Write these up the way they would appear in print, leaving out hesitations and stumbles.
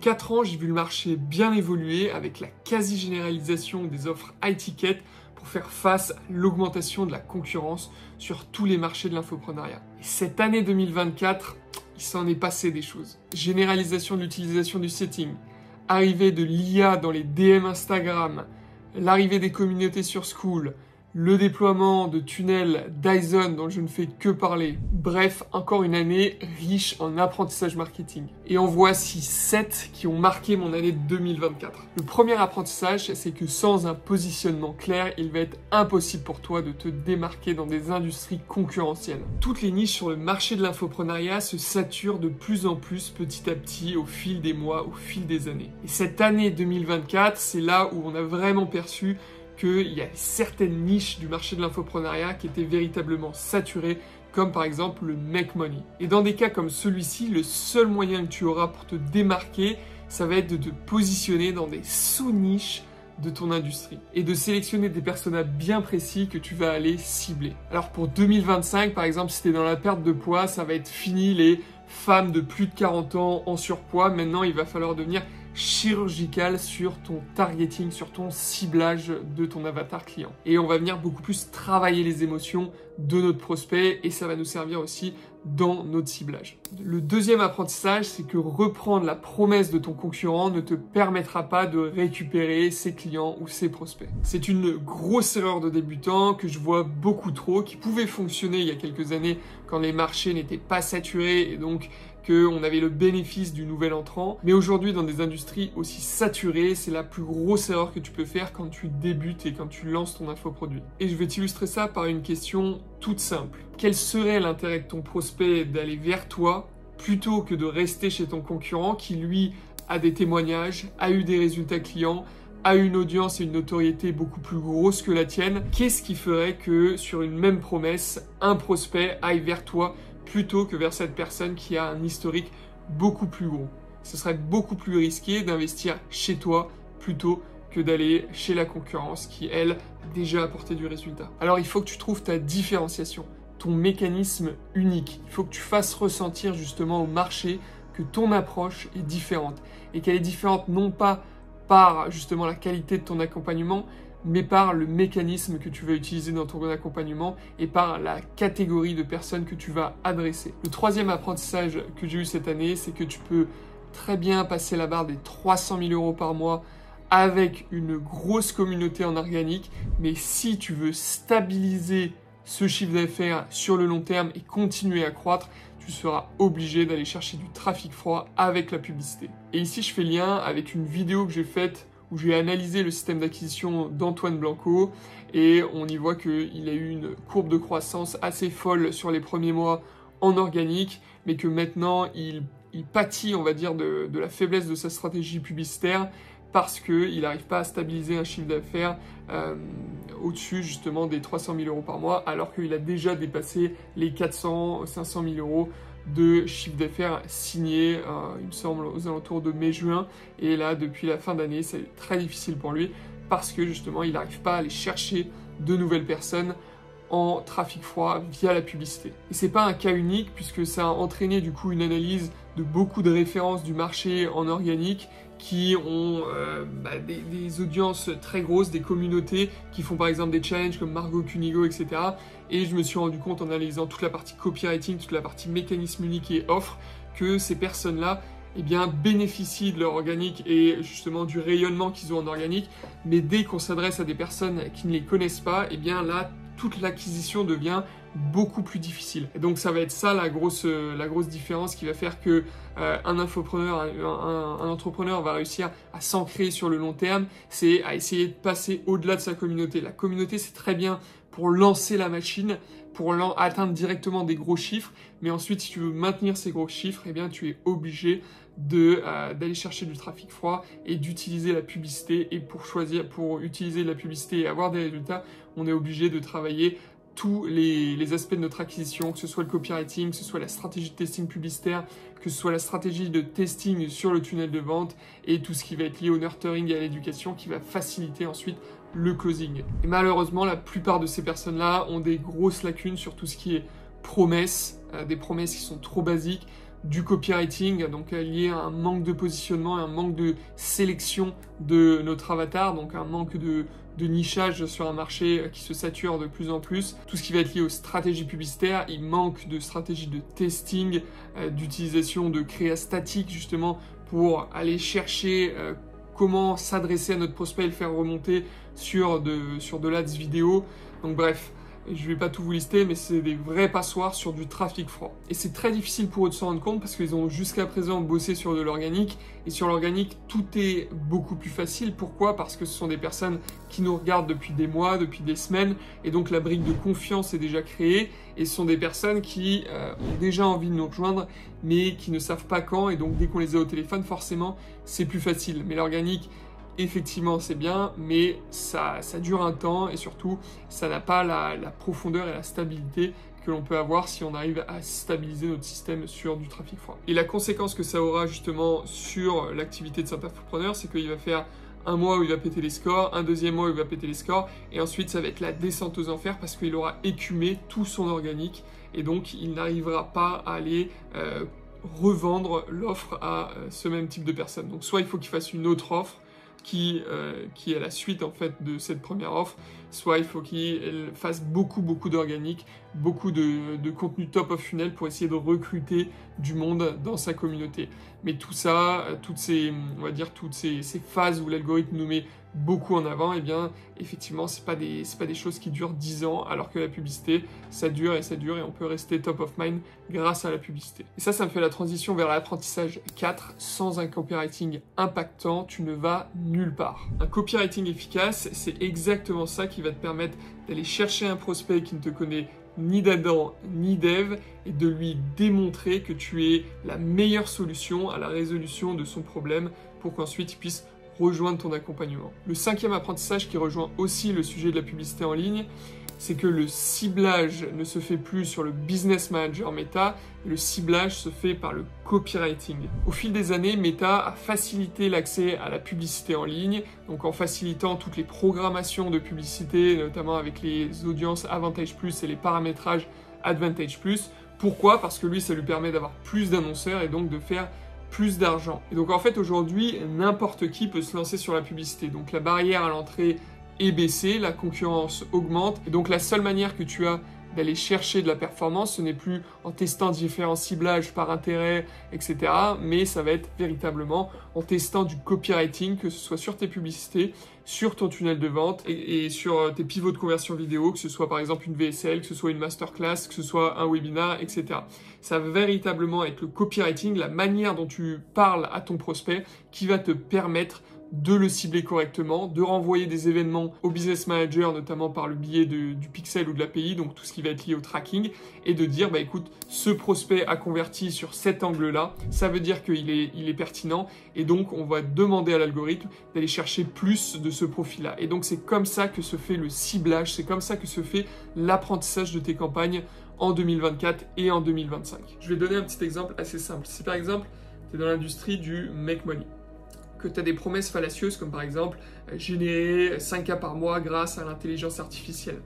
4 ans, j'ai vu le marché bien évoluer avec la quasi-généralisation des offres high ticket pour faire face à l'augmentation de la concurrence sur tous les marchés de l'infoprenariat. Et cette année 2024, il s'en est passé des choses. Généralisation de l'utilisation du setting, arrivée de l'IA dans les DM Instagram, l'arrivée des communautés sur Skool, le déploiement de tunnels Dyson dont je ne fais que parler. Bref, encore une année riche en apprentissage marketing. Et en voici 7 qui ont marqué mon année 2024. Le premier apprentissage, c'est que sans un positionnement clair, il va être impossible pour toi de te démarquer dans des industries concurrentielles. Toutes les niches sur le marché de l'infoprenariat se saturent de plus en plus petit à petit au fil des mois, au fil des années. Et cette année 2024, c'est là où on a vraiment perçu qu'il y a certaines niches du marché de l'infoprenariat qui étaient véritablement saturées, comme par exemple le make money. Et dans des cas comme celui-ci, le seul moyen que tu auras pour te démarquer, ça va être de te positionner dans des sous-niches de ton industrie et de sélectionner des personas bien précis que tu vas aller cibler. Alors pour 2025, par exemple, si tu es dans la perte de poids, ça va être fini les femmes de plus de 40 ans en surpoids. Maintenant, il va falloir devenir chirurgical sur ton targeting, sur ton ciblage de ton avatar client. Et on va venir beaucoup plus travailler les émotions de notre prospect et ça va nous servir aussi dans notre ciblage. Le deuxième apprentissage, c'est que reprendre la promesse de ton concurrent ne te permettra pas de récupérer ses clients ou ses prospects. C'est une grosse erreur de débutant que je vois beaucoup trop, qui pouvait fonctionner il y a quelques années quand les marchés n'étaient pas saturés et donc qu'on avait le bénéfice du nouvel entrant. Mais aujourd'hui, dans des industries aussi saturées, c'est la plus grosse erreur que tu peux faire quand tu débutes et quand tu lances ton infoproduit. Et je vais t'illustrer ça par une question toute simple. Quel serait l'intérêt de ton prospect d'aller vers toi plutôt que de rester chez ton concurrent qui, lui, a des témoignages, a eu des résultats clients, a une audience et une notoriété beaucoup plus grosse que la tienne? Qu'est-ce qui ferait que sur une même promesse, un prospect aille vers toi plutôt que vers cette personne qui a un historique beaucoup plus gros? Ce serait beaucoup plus risqué d'investir chez toi plutôt que d'aller chez la concurrence qui, elle, a déjà apporté du résultat. Alors il faut que tu trouves ta différenciation, ton mécanisme unique. Il faut que tu fasses ressentir justement au marché que ton approche est différente et qu'elle est différente non pas par justement la qualité de ton accompagnement, mais par le mécanisme que tu vas utiliser dans ton accompagnement et par la catégorie de personnes que tu vas adresser. Le troisième apprentissage que j'ai eu cette année, c'est que tu peux très bien passer la barre des 300 000 € par mois avec une grosse communauté en organique, mais si tu veux stabiliser ce chiffre d'affaires sur le long terme et continuer à croître, tu seras obligé d'aller chercher du trafic froid avec la publicité. Et ici, je fais lien avec une vidéo que j'ai faite où j'ai analysé le système d'acquisition d'Antoine Blanco et on y voit qu'il a eu une courbe de croissance assez folle sur les premiers mois en organique, mais que maintenant il pâtit, on va dire, de la faiblesse de sa stratégie publicitaire parce qu'il n'arrive pas à stabiliser un chiffre d'affaires au-dessus justement des 300 000 € par mois, alors qu'il a déjà dépassé les 400-500 000 € de chiffre d'affaires signé, il me semble, aux alentours de mai-juin. Et là, depuis la fin d'année, c'est très difficile pour lui parce que justement, il n'arrive pas à aller chercher de nouvelles personnes en trafic froid via la publicité. Et c'est pas un cas unique puisque ça a entraîné du coup une analyse de beaucoup de références du marché en organique qui ont des audiences très grosses, des communautés qui font par exemple des challenges comme Margot Cunigo, etc. Et je me suis rendu compte en analysant toute la partie copywriting, toute la partie mécanisme unique et offre, que ces personnes-là bénéficient de leur organique et justement du rayonnement qu'ils ont en organique. Mais dès qu'on s'adresse à des personnes qui ne les connaissent pas, là, toute l'acquisition devient beaucoup plus difficile. Et donc ça va être ça la grosse différence qui va faire que un infopreneur, un entrepreneur va réussir à s'ancrer sur le long terme, c'est à essayer de passer au-delà de sa communauté. La communauté, c'est très bien pour lancer la machine, pour atteindre directement des gros chiffres, mais ensuite si tu veux maintenir ces gros chiffres, tu es obligé d'aller chercher du trafic froid et d'utiliser la publicité. Et pour utiliser la publicité et avoir des résultats, on est obligé de travailler tous les aspects de notre acquisition, que ce soit le copywriting, que ce soit la stratégie de testing publicitaire, que ce soit la stratégie de testing sur le tunnel de vente et tout ce qui va être lié au nurturing et à l'éducation qui va faciliter ensuite le closing. Et malheureusement, la plupart de ces personnes-là ont des grosses lacunes sur tout ce qui est promesses, des promesses qui sont trop basiques, du copywriting, donc lié à un manque de positionnement, un manque de sélection de notre avatar, donc un manque de nichage sur un marché qui se sature de plus en plus. Tout ce qui va être lié aux stratégies publicitaires, il manque de stratégies de testing, d'utilisation de créa statique justement pour aller chercher comment s'adresser à notre prospect et le faire remonter sur de l'ads vidéo. Donc bref, je ne vais pas tout vous lister, mais c'est des vrais passoires sur du trafic froid. Et c'est très difficile pour eux de s'en rendre compte parce qu'ils ont jusqu'à présent bossé sur de l'organique. Et sur l'organique, tout est beaucoup plus facile. Pourquoi? Parce que ce sont des personnes qui nous regardent depuis des mois, depuis des semaines. Et donc la brique de confiance est déjà créée. Et ce sont des personnes qui ont déjà envie de nous rejoindre, mais qui ne savent pas quand. Et donc dès qu'on les a au téléphone, forcément, c'est plus facile. Mais l'organique, effectivement, c'est bien, mais ça dure un temps et surtout, ça n'a pas la profondeur et la stabilité que l'on peut avoir si on arrive à stabiliser notre système sur du trafic froid. Et la conséquence que ça aura justement sur l'activité de cet infopreneur, c'est qu'il va faire un mois où il va péter les scores, un deuxième mois où il va péter les scores, et ensuite ça va être la descente aux enfers parce qu'il aura écumé tout son organique et donc il n'arrivera pas à aller revendre l'offre à ce même type de personnes. Donc soit il faut qu'il fasse une autre offre, qui est la suite en fait de cette première offre, soit il faut qu'il fasse beaucoup d'organique, beaucoup de contenu top of funnel pour essayer de recruter du monde dans sa communauté. Mais tout ça, toutes ces phases où l'algorithme nous met beaucoup en avant, et bien effectivement c'est pas des choses qui durent 10 ans, alors que la publicité ça dure et on peut rester top of mind grâce à la publicité. Et ça me fait la transition vers l'apprentissage 4. Sans un copywriting impactant, tu ne vas nulle part. Un copywriting efficace, c'est exactement ça qui va te permettre d'aller chercher un prospect qui ne te connaît ni d'Adam ni d'Ève et de lui démontrer que tu es la meilleure solution à la résolution de son problème pour qu'ensuite il puisse rejoindre ton accompagnement. Le 5e apprentissage qui rejoint aussi le sujet de la publicité en ligne, c'est que le ciblage ne se fait plus sur le Business Manager Meta, le ciblage se fait par le copywriting. Au fil des années, Meta a facilité l'accès à la publicité en ligne, donc en facilitant toutes les programmations de publicité, notamment avec les audiences Advantage Plus et les paramétrages Advantage Plus. Pourquoi? Parce que lui, ça lui permet d'avoir plus d'annonceurs et donc de faire plus d'argent. Et donc en fait aujourd'hui, n'importe qui peut se lancer sur la publicité. Donc la barrière à l'entrée est baissée, la concurrence augmente. Et donc la seule manière que tu as d'aller chercher de la performance, ce n'est plus en testant différents ciblages par intérêt, etc. Mais ça va être véritablement en testant du copywriting, que ce soit sur tes publicités, sur ton tunnel de vente et sur tes pivots de conversion vidéo, que ce soit par exemple une VSL, que ce soit une masterclass, que ce soit un webinar, etc. Ça va véritablement être le copywriting, la manière dont tu parles à ton prospect qui va te permettre de le cibler correctement, de renvoyer des événements au business manager, notamment par le biais du pixel ou de l'API, donc tout ce qui va être lié au tracking, et de dire, bah écoute, ce prospect a converti sur cet angle-là, ça veut dire qu'il est pertinent, et donc on va demander à l'algorithme d'aller chercher plus de ce profil-là. Et donc c'est comme ça que se fait le ciblage, c'est comme ça que se fait l'apprentissage de tes campagnes en 2024 et en 2025. Je vais donner un petit exemple assez simple. Si par exemple, tu es dans l'industrie du make money, que tu as des promesses fallacieuses comme par exemple générer 5K par mois grâce à l'intelligence artificielle.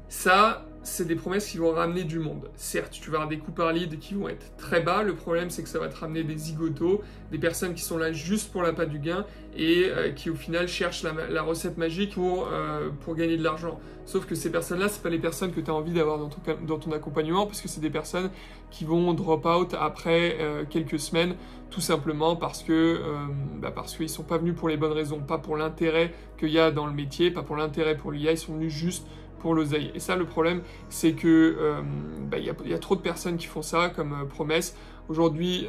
Ça, c'est des promesses qui vont ramener du monde. Certes, tu vas avoir des coûts par lead qui vont être très bas. Le problème, c'est que ça va te ramener des zigotos, des personnes qui sont là juste pour l'appât du gain et qui au final cherchent la recette magique pour gagner de l'argent. Sauf que ces personnes-là, c'est pas les personnes que tu as envie d'avoir dans ton accompagnement, parce que c'est des personnes qui vont drop out après quelques semaines, tout simplement parce qu'ils sont pas venus pour les bonnes raisons, pas pour l'intérêt qu'il y a dans le métier, pas pour l'intérêt pour l'IA, ils sont venus juste pour l'oseille. Et ça, le problème, c'est que y a trop de personnes qui font ça comme promesse. Aujourd'hui,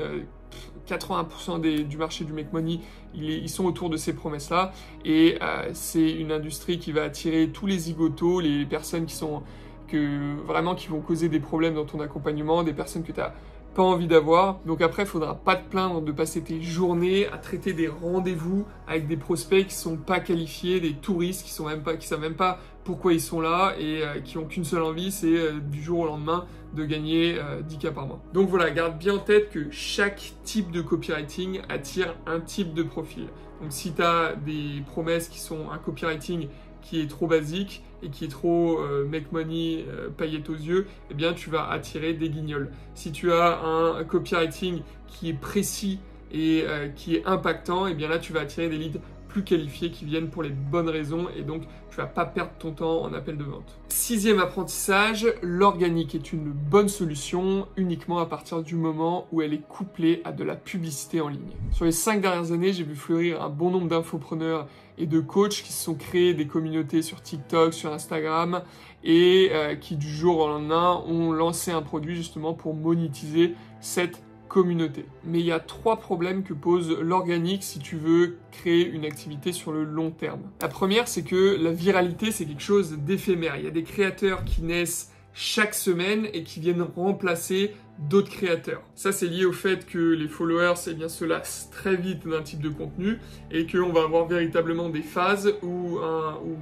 80% du marché du make money, ils sont autour de ces promesses-là. Et c'est une industrie qui va attirer tous les zigotos, les personnes qui vont causer des problèmes dans ton accompagnement, des personnes que tu n'as pas envie d'avoir. Donc après, il faudra pas te plaindre de passer tes journées à traiter des rendez-vous avec des prospects qui sont pas qualifiés, des touristes qui savent même pas pourquoi ils sont là et qui ont qu'une seule envie, c'est du jour au lendemain de gagner 10K par mois. Donc voilà, garde bien en tête que chaque type de copywriting attire un type de profil. Donc si tu as des promesses qui sont un copywriting qui est trop basique et qui est trop make money, paillettes aux yeux, eh bien tu vas attirer des guignols. Si tu as un copywriting qui est précis et qui est impactant, eh bien là tu vas attirer des leads plus qualifiés qui viennent pour les bonnes raisons et donc tu vas pas perdre ton temps en appel de vente. 6e apprentissage, l'organique est une bonne solution uniquement à partir du moment où elle est couplée à de la publicité en ligne. Sur les 5 dernières années, j'ai vu fleurir un bon nombre d'infopreneurs et de coachs qui se sont créés des communautés sur TikTok, sur Instagram et qui du jour au lendemain ont lancé un produit justement pour monétiser cette communauté. Mais il y a 3 problèmes que pose l'organique si tu veux créer une activité sur le long terme. La première, c'est que la viralité, c'est quelque chose d'éphémère. Il y a des créateurs qui naissent chaque semaine et qui viennent remplacer d'autres créateurs. Ça, c'est lié au fait que les followers, eh bien, se lassent très vite d'un type de contenu et qu'on va avoir véritablement des phases où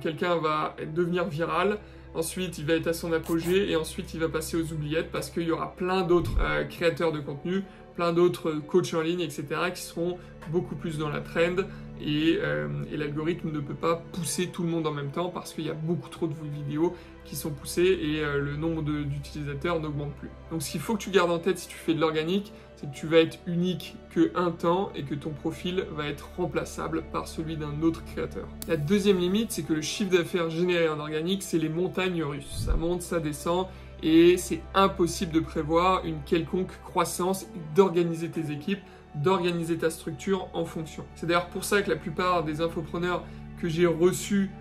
quelqu'un va devenir viral. Ensuite, il va être à son apogée et ensuite, il va passer aux oubliettes parce qu'il y aura plein d'autres créateurs de contenu, plein d'autres coachs en ligne, etc. qui seront beaucoup plus dans la trend et l'algorithme ne peut pas pousser tout le monde en même temps parce qu'il y a beaucoup trop de vidéos qui sont poussées et le nombre d'utilisateurs n'augmente plus. Donc, ce qu'il faut que tu gardes en tête si tu fais de l'organique, c'est que tu vas être unique qu'un temps et que ton profil va être remplaçable par celui d'un autre créateur. La deuxième limite, c'est que le chiffre d'affaires généré en organique, c'est les montagnes russes. Ça monte, ça descend et c'est impossible de prévoir une quelconque croissance et d'organiser tes équipes, d'organiser ta structure en fonction. C'est d'ailleurs pour ça que la plupart des infopreneurs que j'ai reçus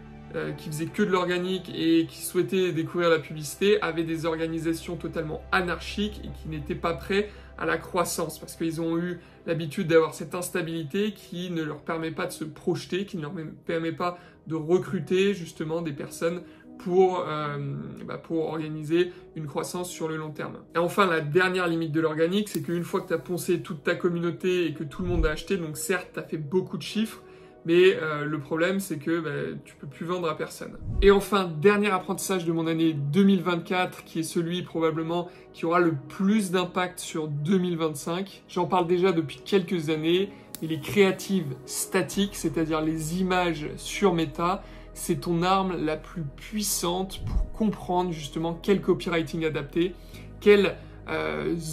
qui faisaient que de l'organique et qui souhaitaient découvrir la publicité avaient des organisations totalement anarchiques et qui n'étaient pas prêts à la croissance parce qu'ils ont eu l'habitude d'avoir cette instabilité qui ne leur permet pas de se projeter, qui ne leur permet pas de recruter justement des personnes pour organiser une croissance sur le long terme. Et enfin, la dernière limite de l'organique, c'est qu'une fois que tu as poncé toute ta communauté et que tout le monde a acheté, donc certes, tu as fait beaucoup de chiffres, mais le problème, c'est que tu peux plus vendre à personne. Et enfin, dernier apprentissage de mon année 2024, qui est celui probablement qui aura le plus d'impact sur 2025. J'en parle déjà depuis quelques années, et les créatives statiques, c'est-à-dire les images sur Meta, c'est ton arme la plus puissante pour comprendre justement quel copywriting adapter, quels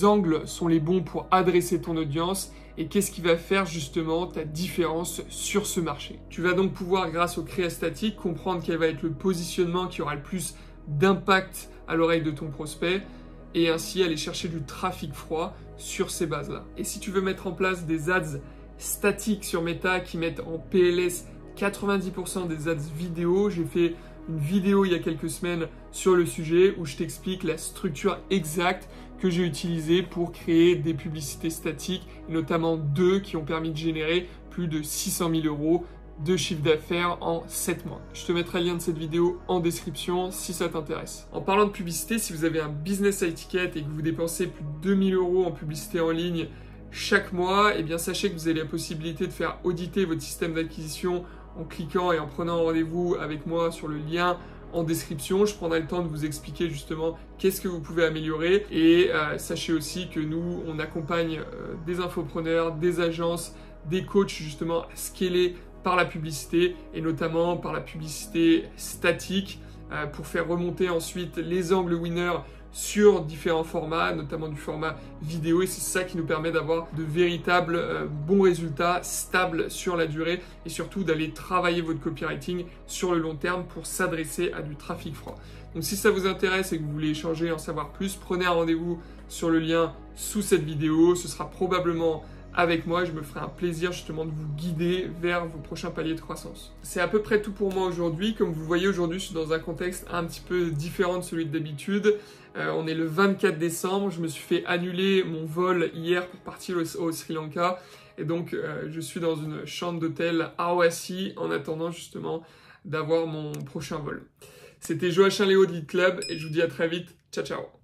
angles sont les bons pour adresser ton audience et qu'est-ce qui va faire justement ta différence sur ce marché. Tu vas donc pouvoir, grâce au créa statique, comprendre quel va être le positionnement qui aura le plus d'impact à l'oreille de ton prospect et ainsi aller chercher du trafic froid sur ces bases-là. Et si tu veux mettre en place des ads statiques sur Meta qui mettent en PLS 90% des ads vidéo, j'ai fait une vidéo il y a quelques semaines sur le sujet où je t'explique la structure exacte que j'ai utilisée pour créer des publicités statiques, notamment 2 qui ont permis de générer plus de 600 000 € de chiffre d'affaires en 7 mois. Je te mettrai le lien de cette vidéo en description si ça t'intéresse. En parlant de publicité, si vous avez un business à ticket et que vous dépensez plus de 2000 € en publicité en ligne chaque mois, eh bien sachez que vous avez la possibilité de faire auditer votre système d'acquisition en cliquant et en prenant rendez-vous avec moi sur le lien en description. Je prendrai le temps de vous expliquer justement qu'est-ce que vous pouvez améliorer et sachez aussi que nous, on accompagne des infopreneurs, des agences, des coachs justement à scaler par la publicité et notamment par la publicité statique pour faire remonter ensuite les angles winners sur différents formats, notamment du format vidéo, et c'est ça qui nous permet d'avoir de véritables bons résultats stables sur la durée et surtout d'aller travailler votre copywriting sur le long terme pour s'adresser à du trafic froid. Donc si ça vous intéresse et que vous voulez échanger et en savoir plus, prenez un rendez-vous sur le lien sous cette vidéo, ce sera probablement avec moi, je me ferai un plaisir justement de vous guider vers vos prochains paliers de croissance. C'est à peu près tout pour moi aujourd'hui. Comme vous voyez aujourd'hui, je suis dans un contexte un petit peu différent de celui de d'habitude. On est le 24 décembre, je me suis fait annuler mon vol hier pour partir au Sri Lanka. Et donc, je suis dans une chambre d'hôtel à Roissy en attendant justement d'avoir mon prochain vol. C'était Joachim Léo de Lead Club et je vous dis à très vite. Ciao, ciao.